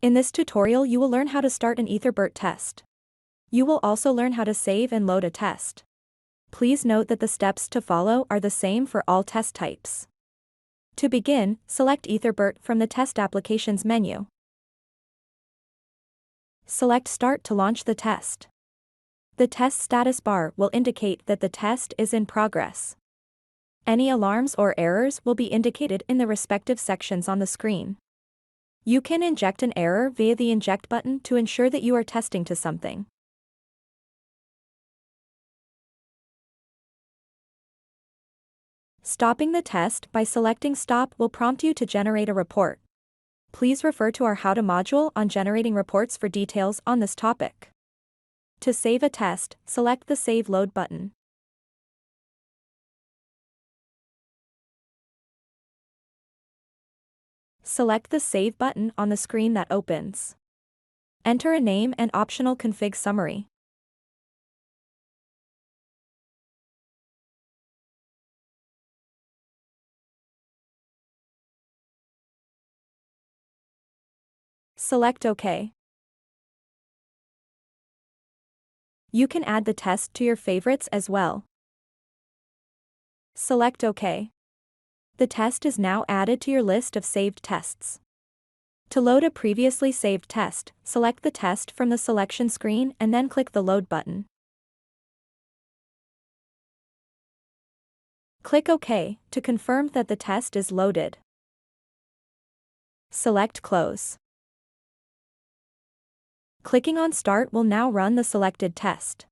In this tutorial you will learn how to start an EtherBERT test. You will also learn how to save and load a test. Please note that the steps to follow are the same for all test types. To begin, select EtherBERT from the Test Applications menu. Select Start to launch the test. The test status bar will indicate that the test is in progress. Any alarms or errors will be indicated in the respective sections on the screen. You can inject an error via the Inject button to ensure that you are testing to something. Stopping the test by selecting Stop will prompt you to generate a report. Please refer to our How to module on generating reports for details on this topic. To save a test, select the Save Load button. Select the Save button on the screen that opens. Enter a name and optional config summary. Select OK. You can add the test to your favorites as well. Select OK. The test is now added to your list of saved tests. To load a previously saved test, select the test from the selection screen and then click the Load button. Click OK to confirm that the test is loaded. Select Close. Clicking on Start will now run the selected test.